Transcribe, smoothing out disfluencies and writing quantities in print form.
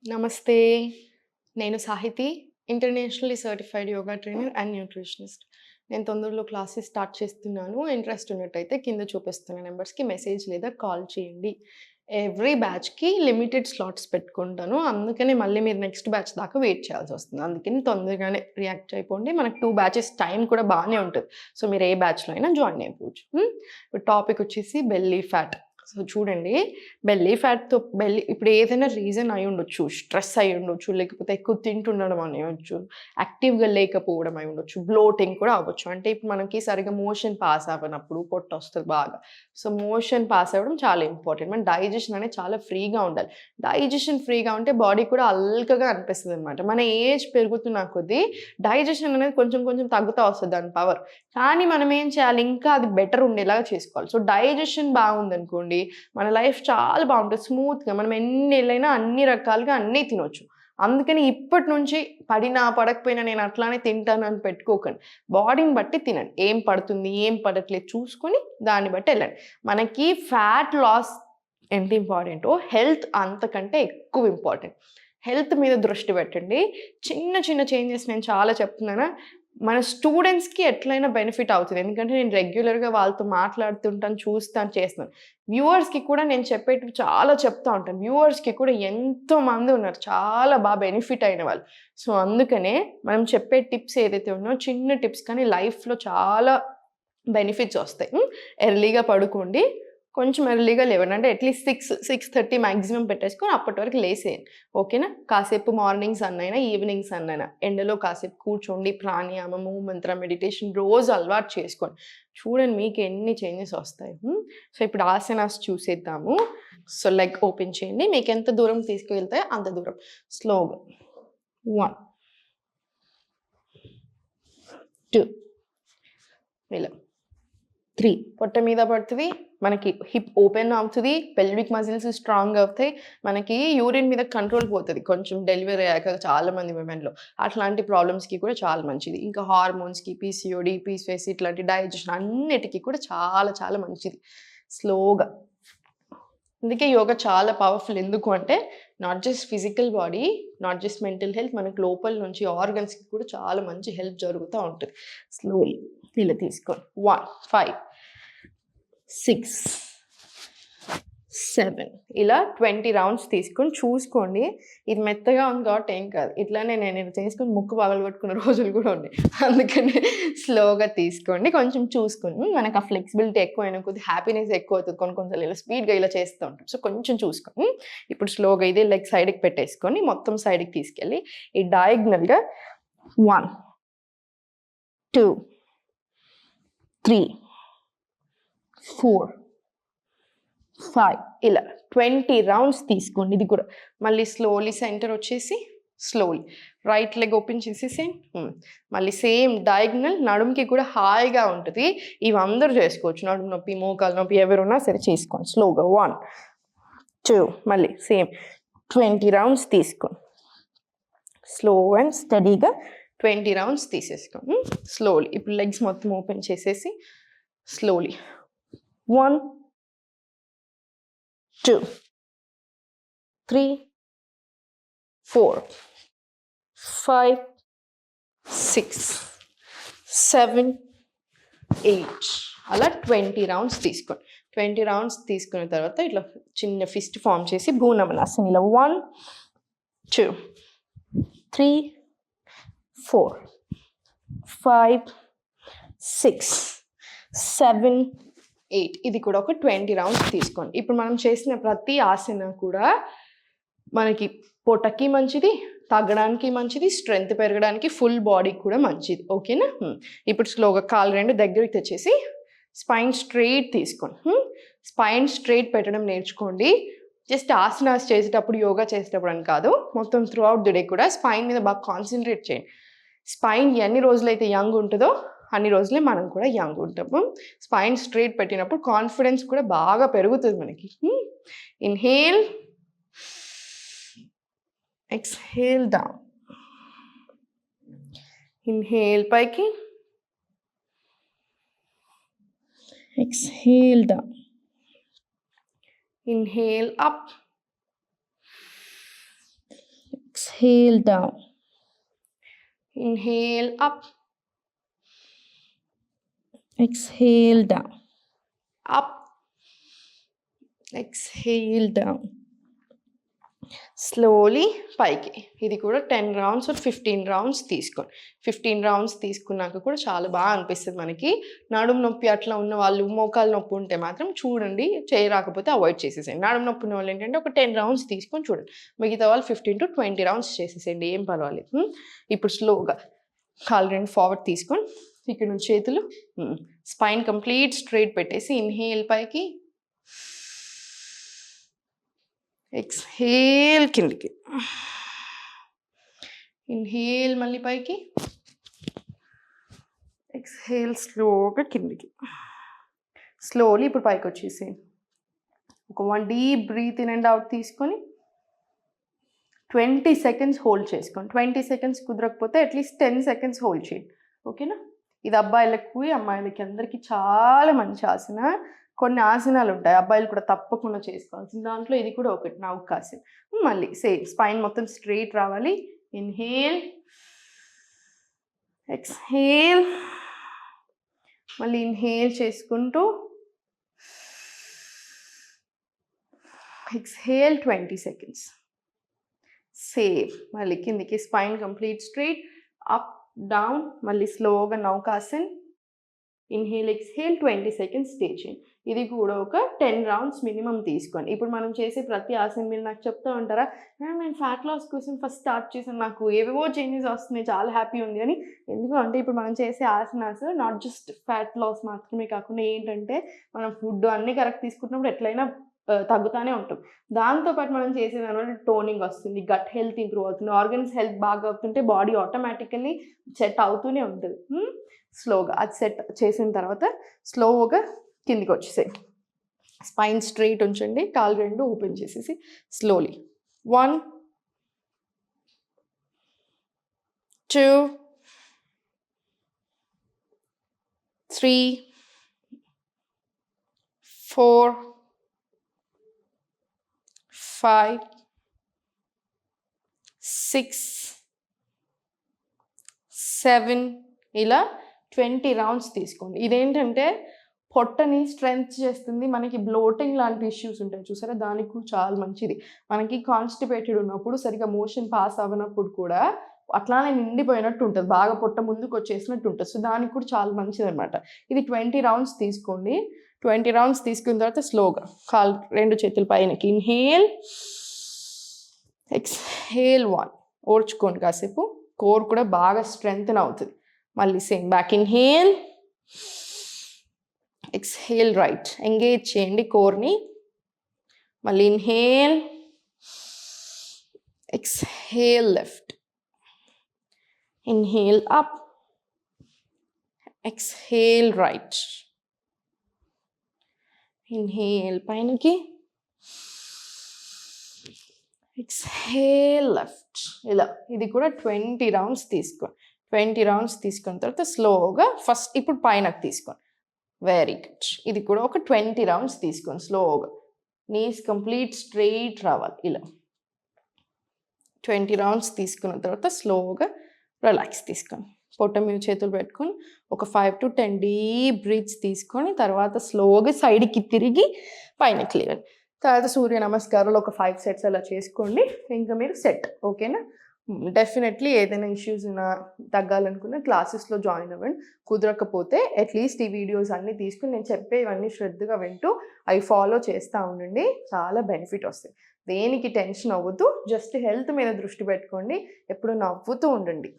నమస్తే. నేను Sahithi. Internationally certified yoga trainer and nutritionist. నేను తొందరలో క్లాసెస్ స్టార్ట్ చేస్తున్నాను. ఇంట్రెస్ట్ ఉన్నట్టయితే కింద చూపిస్తున్న నంబర్స్‌కి మెసేజ్ లేదా కాల్ చేయండి. ఎవ్రీ బ్యాచ్‌కి లిమిటెడ్ స్లాట్స్ పెట్టుకుంటాను. అందుకనే మళ్ళీ మీరు నెక్స్ట్ బ్యాచ్ దాకా వెయిట్ చేయాల్సొస్తుంది. అందుకని తొందరగానే రియాక్ట్ అయిపోండి. మనకు 2 బ్యాచెస్ టైం కూడా బానే ఉంటది. సో, మీరు ఏ బ్యాచ్‌లో అయినా జాయిన్ అయిపోవచ్చు. ఇప్పుడు టాపిక్ వచ్చేసి బెల్లీ ఫ్యాట్. సో, చూడండి, ఇప్పుడు ఏదైనా రీజన్ అయ్యుండొచ్చు. స్ట్రెస్ అయ్యుండొచ్చు, లేకపోతే ఎక్కువ తింటుండడం అయ్యుండొచ్చు, యాక్టివ్‌గా లేకపోవడం అయ్యుండొచ్చు, బ్లోటింగ్ కూడా అవ్వచ్చు. అంటే ఇప్పుడు మనకి సరిగ్గా మోషన్ పాస్ అవ్వనప్పుడు పొట్టొస్తది బాగా. సో, మోషన్ పాస్ అవ్వడం చాలా ఇంపార్టెంట్. మన డైజెషన్ అనేది చాలా ఫ్రీగా ఉండాలి. డైజెషన్ ఫ్రీగా ఉంటే బాడీ కూడా అల్కగా అనిపిస్తదనమాట. మన ఏజ్ పెరుగుతున్న కొద్దీ డైజెషన్ అనేది కొంచెం కొంచెం తగ్గుతా వస్తది దాని పవర్. కానీ మనం ఏం చేయాలి? ఇంకా అది బెటర్ ఉండేలాగా చేసుకోవాలి. సో, డైజెషన్ బాగుందనుకోండి, మన లైఫ్ చాలా బావుంటది. స్మూత్‌గా మనం ఎన్నేళ్ళైనా అన్ని రకాలుగా అన్నీ తినొచ్చు. అందుకని ఇప్పటి నుంచి పడినా, పడకపోయినా నేను అట్లానే తింటానని పెట్టుకోకండి. బాడీని బట్టి తినండి. ఏం పడుతుంది, ఏం పడట్లేదు చూసుకొని దాన్ని బట్టి ఎళ్ళండి. మనకి ఫ్యాట్ లాస్ ఎంత ఇంపార్టెంటో హెల్త్ అంతకంటే ఎక్కువ ఇంపార్టెంట్. హెల్త్ మీద దృష్టి పెట్టండి. చిన్న చిన్న చేంజెస్ నేను చాలా చెప్తున్నానా, మన స్టూడెంట్స్‌కి ఎట్లైనా బెనిఫిట్ అవుతది. ఎందుకంటే నేను రెగ్యులర్‌గా వాళ్ళతో మాట్లాడుతుంటాను, చూస్తాను, చేస్తున్నాను. వ్యూవర్స్‌కి కూడా నేను చెప్పేటివి చాలా చెప్తా ఉంటాను. వ్యూవర్స్‌కి కూడా ఎంతోమంది ఉన్నారు. చాలా బెనిఫిట్ అయిన వాళ్ళు. సో, అందుకనే మనం చెప్పే టిప్స్ ఏదైతే ఉన్నాయో చిన్న టిప్స్ కానీ లైఫ్‌లో చాలా బెనిఫిట్స్ ఒస్తాయి. ఎర్లీగా పడుకోండి. కొంచెం ఎర్లీగా లేవండి. అంటే అట్‌లీస్ట్ 6:30 మాక్సిమం పెట్టేసుకొని అప్పటి వరకు లేసేయండి. ఓకేనా? కాసేపు మార్నింగ్స్ అన్నైనా, ఈవినింగ్స్ అన్నైనా ఎండలో కాసేపు కూర్చోండి. ప్రాణాయామము, మంత్ర మెడిటేషన్ రోజు అలవాటు చేసుకోండి. చూడండి మీకు ఎన్ని చేంజెస్ ఒస్తాయి. సో, ఇప్పుడు ఆసనాస్ చూసేద్దాము. సో, లెగ్ ఓపెన్ చేయండి. మీకెంత దూరం తీసుకువెళ్తాయో అంత దూరం. స్లోగా 1, 2 ఇలా 3 పొట్ట మీద పడుతది. మనకి హిప్ ఓపెన్ అవుతది. పెల్విక్ మజిల్స్ స్ట్రాంగ్ అవుతాయి. మనకి యూరిన్ మీద కంట్రోల్ పోతది. కొంచెం డెలివరీ అయ్యాక చాలా మంది విమెన్‌లో. అట్లాంటి ప్రాబ్లమ్స్‌కి కూడా చాలా మంచిది. ఇంకా హార్మోన్స్‌కి, పీసీఓడీ, పీసీఓఎస్ ఇట్లాంటి డైజెషన్ అన్నిటికి కూడా చాలా చాలా మంచిది. స్లోగా. అందుకే యోగా చాలా పవర్‌ఫుల్. ఎందుకు అంటే not just physical body, not just mental health, మనకు లోపల నుంచి ఆర్గన్స్‌కి కూడా చాలా మంచి హెల్ప్ జరుగుతా ఉంటది. స్లోలీ ఇలా తీసుకోండి. 1, 5, 6, 7 ఇలా 20 రౌండ్స్ తీసుకొని చూసుకోండి. ఇది మెత్తగా ఉంది కాబట్టి ఏం కాదు. ఇట్లానే నేను ఇలా చేసుకొని ముక్కు పగలగొట్టుకున్న రోజులు కూడా ఉన్నాయి. అందుకని స్లోగా తీసుకోండి. కొంచెం చూసుకొని మనకు ఆ ఫ్లెక్సిబిలిటీ ఎక్కువైన కొద్దీ హ్యాపీనెస్ ఎక్కువ అవుతది. కొన్ని కొన్ని సార్లు ఇలా స్పీడ్‌గా ఇలా చేస్తూ ఉంటాం. సో, కొంచెం చూసుకొని ఇప్పుడు స్లోగా ఇదే లెగ్ సైడ్‌కి పెట్టేసుకొని మొత్తం సైడ్‌కి తీసుకెళ్ళి ఈ డయాగ్నల్‌గా 1, 2, 3, 4, 5 ఇలా 20 రౌండ్స్ తీసుకోండి. ఇది కూడా మళ్ళీ స్లోలీ సెంటర్ వచ్చేసి స్లోలీ రైట్ లెగ్ ఓపెన్ చేసేసేయండి. మళ్ళీ సేమ్ డయాగ్నల్ నడుముకి కూడా హాయిగా ఉంటది. ఇవి అందరూ చేసుకోవచ్చు. నడుము నొప్పి, మోకాలు నొప్పి ఎవరున్నా సరే చేసుకోండి. స్లోగా 1, 2 మళ్ళీ సేమ్ 20 రౌండ్స్ తీసుకోండి. స్లో అండ్ స్టడీగా 20 రౌండ్స్ తీసేసుకోండి. స్లోలీ ఇప్పుడు లెగ్స్ మొత్తం ఓపెన్ చేసేసి స్లోలీ 1, 2, 3, 4, 5, 6, 7, 8 అలా 20 రౌండ్స్ తీసుకోండి. 20 రౌండ్స్ తీసుకున్న తర్వాత ఇట్లా చిన్న ఫిస్ట్ ఫామ్ చేసి భూనమనాసన్ ఇలా 1, 2, 3, 4, 5, 6, 7, 8 ఇది కూడా ఒక 20 రౌండ్స్ తీసుకోండి. ఇప్పుడు మనం చేసిన ప్రతి ఆసన కూడా మనకి పొట్టకి మంచిది, తగ్గడానికి మంచిది, స్ట్రెంత్ పెరగడానికి, ఫుల్ బాడీకి కూడా మంచిది. ఓకేనా? ఇప్పుడు స్లోగా కాళ్ళు 2 దగ్గరికి తెచ్చేసి స్పైన్ స్ట్రెయిట్ తీసుకోండి. స్పైన్ స్ట్రెయిట్ పెట్టడం నేర్చుకోండి. జస్ట్ ఆసనాస్ చేసేటప్పుడు, యోగా చేసేటప్పుడు అని కాదు, మొత్తం త్రూ అవుట్ ది డే కూడా స్పైన్ మీద బాగా కాన్సంట్రేట్ చేయండి. స్పైన్ ఎన్ని రోజులైతే యంగ్ ఉంటుందో అన్ని రోజులే మనం కూడా యంగ్ ఉంటాము. స్పైన్ స్ట్రెయిట్ పెట్టినప్పుడు కాన్ఫిడెన్స్ కూడా బాగా పెరుగుతుంది మనకి. Inhale, exhale down. ఇన్హేల్ పైకి, exhale down. Inhale up, exhale down, inhale up, exhale down, up, exhale down. Slowly పైకి. ఇది కూడా 10 రౌండ్స్ ఆర్ 15 రౌండ్స్ తీసుకోండి. 15 రౌండ్స్ తీసుకున్నాక కూడా చాలా బాగా అనిపిస్తుంది మనకి. నడుము నొప్పి అట్లా ఉన్న వాళ్ళు, మోకాలు నొప్పి ఉంటే మాత్రం చూడండి, చేయరాకపోతే అవాయిడ్ చేసేసేయండి. నడుము నొప్పి ఉన్న వాళ్ళు ఏంటంటే ఒక 10 రౌండ్స్ తీసుకొని చూడండి. మిగతా వాళ్ళు 15 to 20 రౌండ్స్ చేసేసేయండి, ఏం పర్వాలేదు. ఇప్పుడు స్లోగా కాలు రెండు ఫార్వర్డ్ తీసుకొని ఇక్కడ నుంచి చేతులు స్పైన్ కంప్లీట్ స్ట్రైట్ పెట్టేసి ఇన్హేల్ పైకి, ఎక్స్హేల్ కిందికి, ఇన్హేల్ మళ్ళీ పైకి, ఎక్స్హేల్ స్లోగా కిందికి. స్లోలీ ఇప్పుడు పైకి వచ్చేసి ఒక 1 deep breath in and out తీసుకొని 20 సెకండ్స్ హోల్డ్ చేసుకోండి. 20 సెకండ్స్ కుదరకపోతే అట్లీస్ట్ 10 సెకండ్స్ హోల్డ్ చేయండి. ఓకేనా? ఇది అబ్బాయిలకు అమ్మాయిలకి అందరికీ చాలా మంచి ఆసన. కొన్ని ఆసనాలు ఉంటాయి అబ్బాయిలు కూడా తప్పకుండా చేసుకోవాల్సింది, దాంట్లో ఇది కూడా ఒకటి నౌకాసన్. మళ్ళీ సేమ్ స్పైన్ మొత్తం స్ట్రైట్ రావాలి. ఇన్హేల్, ఎక్స్హేల్, మళ్ళీ ఇన్హేల్ చేసుకుంటూ ఎక్స్హేల్ 20 సెకండ్స్. సేమ్ మళ్ళీ కిందికి spine complete straight, up down, మళ్ళీ స్లోగా నౌకాసన్. ఇన్హేల్, ఎక్స్హేల్ 20 సెకండ్స్ స్టే చేయండి. ఇది కూడా ఒక 10 రౌండ్స్ మినిమం తీసుకోండి. ఇప్పుడు మనం చేసే ప్రతి ఆసన మీరు నాకు చెప్తూ ఉంటారా, నేను ఫ్యాట్ లాస్ కోసం ఫస్ట్ స్టార్ట్ చేశాను, నాకు ఏవేవో చేంజెస్ వస్తున్నాయి, చాలా హ్యాపీ ఉంది అని. ఎందుకంటే ఇప్పుడు మనం చేసే asanas not just fat loss మాత్రమే కాకుండా ఏంటంటే మనం ఫుడ్ అన్నీ కరెక్ట్ తీసుకుంటున్నప్పుడు ఎట్లయినా తగ్గుతూనే ఉంటాం. దాంతోపాటు మనం చేసే దానివల్ల టోనింగ్ వస్తుంది, గట్ హెల్త్ ఇంప్రూవ్ అవుతుంది, ఆర్గన్స్ హెల్త్ బాగా అవుతుంటే బాడీ ఆటోమేటికల్లీ సెట్ అవుతూనే ఉంటుంది. స్లోగా అది సెట్ చేసిన తర్వాత స్లోగా కిందికి వచ్చేసాయి. స్పైన్ స్ట్రైట్ ఉంచండి, కాలు రెండు ఓపెన్ చేసేసి స్లోలీ 1 2 3 4 5 6 7 ఇలా 20 రౌండ్స్ తీసుకోండి. ఇదేంటంటే పొట్టని స్ట్రెంగ్త్ చేస్తుంది. మనకి బ్లోటింగ్ లాంటి ఇష్యూస్ ఉంటాయి చూసారా, దానికి కూడా చాలా మంచిది. మనకి కాన్స్టిపేటెడ్ ఉన్నప్పుడు, సరిగా మోషన్ పాస్ అవ్వనప్పుడు కూడా అట్లానే నిండిపోయినట్టు ఉంటుంది, బాగా పొట్ట ముందుకు వచ్చేసినట్టు ఉంటుంది. సో దానికి కూడా చాలా మంచిది అనమాట. ఇది 20 రౌండ్స్ తీసుకోండి. 20 రౌండ్స్ తీసుకున్న తర్వాత స్లోగా కాలు రెండు చేతుల పైనకి, ఇన్హేల్, ఎక్స్హేల్ 1. ఓర్చుకోండి కాసేపు, కోర్ కూడా బాగా స్ట్రెంగ్తన్ అవుతుంది. మళ్ళీ same back, inhale, exhale right, engage చేయండి కోర్ని. మళ్ళీ inhale, exhale left, inhale up, exhale right, inhale పైనకి, ఎక్స్హేల్ లెఫ్ట్. ఇలా ఇది కూడా 20 రౌండ్స్ తీసుకోండి. 20 రౌండ్స్ తీసుకున్న తర్వాత స్లోగా ఫస్ట్ ఇప్పుడు పైనకి తీసుకోండి. Very good. ఇది కూడా ఒక 20 రౌండ్స్ తీసుకోండి స్లోగా. నీస్ కంప్లీట్ స్ట్రైట్ రావాలి. ఇలా 20 రౌండ్స్ తీసుకున్న తర్వాత స్లోగా రిలాక్స్ తీసుకోండి. పొట్ట మీద చేతులు పెట్టుకొని ఒక 5 to 10 డీప్ బ్రీత్స్ తీసుకొని తర్వాత స్లోగా సైడ్కి తిరిగి పైనకి లేవండి. తర్వాత సూర్య నమస్కారాలు ఒక 5 సెట్స్ అలా చేసుకోండి. ఇంకా మీరు సెట్. ఓకేనా? డెఫినెట్లీ ఏదైనా ఇష్యూస్ ఉన్నా తగ్గాలనుకున్న క్లాసెస్లో జాయిన్ అవ్వండి. కుదరకపోతే అట్లీస్ట్ ఈ వీడియోస్ అన్నీ తీసుకుని నేను చెప్పేవన్నీ శ్రద్ధగా వింటూ అవి ఫాలో చేస్తూ ఉండండి. చాలా బెనిఫిట్ వస్తాయి. దేనికి టెన్షన్ అవ్వద్దు, జస్ట్ హెల్త్ మీద దృష్టి పెట్టుకోండి, ఎప్పుడు నవ్వుతూ ఉండండి.